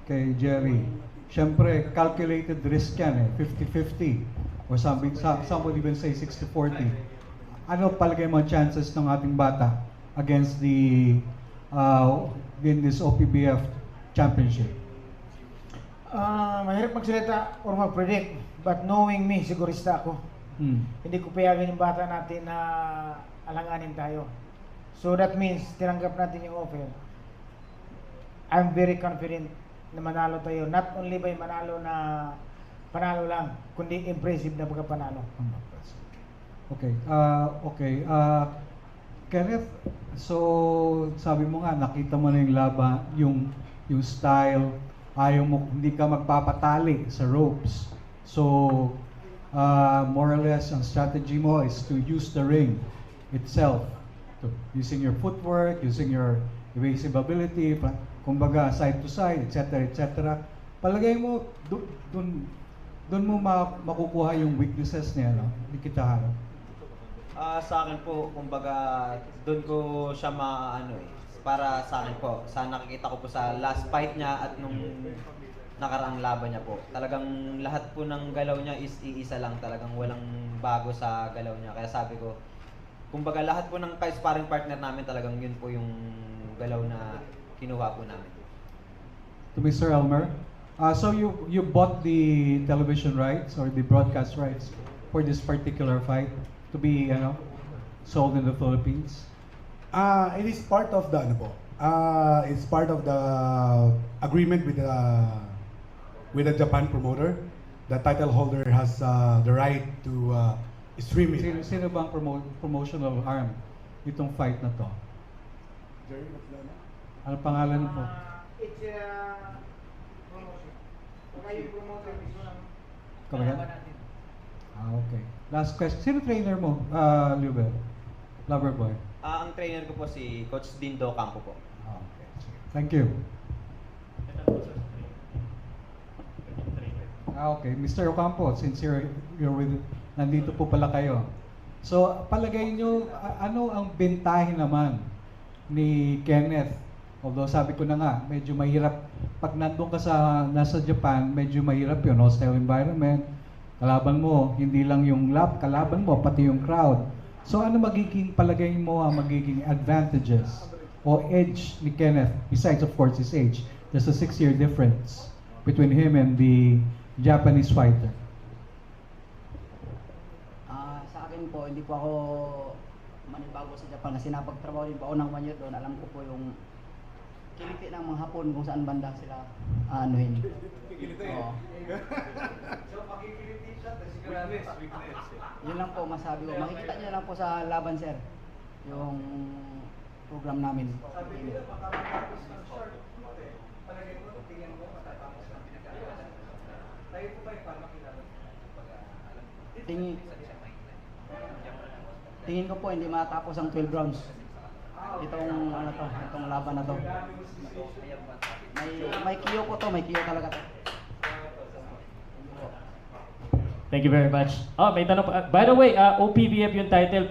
kay Jerry. Siyempre, calculated risk yan eh, 50-50. Or some would even say 60-40. Ano palagay mo ang chances ng ating bata against in this OPBF championship? Mahirap magsalita or mag-predict. But knowing me, sigurista ako. Hindi ko payagan yung bata natin na alanganin tayo. So that means, tinanggap natin yung offer. I'm very confident na manalo tayo. Not only by manalo na panalo lang, kundi impressive na pagkapanalo. Okay. Kenneth, so sabi mo nga, nakita mo na yung laban, yung style, ayaw mo, hindi ka magpapatali sa ropes. So, more or less, ang strategy mo is to use the ring itself. Using your footwork, using your evasive ability, kumbaga side to side, etc. etc. Palagay mo, doon mo makukuha yung weaknesses niya, no? Ni Kitahara. Sa akin po, kumbaga, doon ko siya para sa akin po, sa nakikita ko po sa last fight niya at nung nakaraang laban niya po. Talagang lahat po ng galaw niya is iisa lang, talagang walang bago sa galaw niya. Kaya sabi ko, kumbaga lahat po ng ka-sparring partner namin talagang yun po yung galaw na kinuha po namin. To Mr. Elmer, so you bought the television rights or the broadcast rights for this particular fight to be sold in the Philippines? It is part of the it's part of the agreement with the Japan promoter. The title holder has the right to stream it. Sino bang promotional arm itong fight na to? Jerry, what's the name? Ano pangalan mo? It's promotion. Kaya yung promoter mismo ng Kamayan? laban natin. Okay. Last question. Sino trainer mo, Liubel? Loverboy. Ang trainer ko po si Coach Dindo Campo po. Okay. Thank you. Okay. Mr. Ocampo, since you're nandito po pala kayo. So, palagay nyo, ano ang bentahe naman ni Kenneth? Although sabi ko na nga, medyo mahirap. Pag nandun ka nasa Japan, medyo mahirap yun. Hostile environment. Kalaban mo, hindi lang yung kalaban mo, pati yung crowd. So ano palagay mo ang magiging advantages o edge ni Kenneth, besides of course his age? There's a 6-year difference between him and the Japanese fighter. Sa akin po, hindi po ako manibago sa Japan kasi napagtrabaho din po ako ng 1 year doon. Alam ko po yung kiliti ng mga Hapon kung saan banda sila anuhin. Oo. So, makikiliti siya, weakness. Yun lang po masabi ko. Makikita niyo lang po sa laban, sir. Yung program namin. Sabi nila, makakatapos ng short. Palagay mo, tingin mo, matatapos ng pinag-aaralan. Tayo po ba yung para makilala? Tingin ko po hindi matapos ang 12 rounds. Itong laban na to. May kiyo ko to, may kiyo talaga to. Thank you very much. May tanong pa. By the way, OPBF yung title.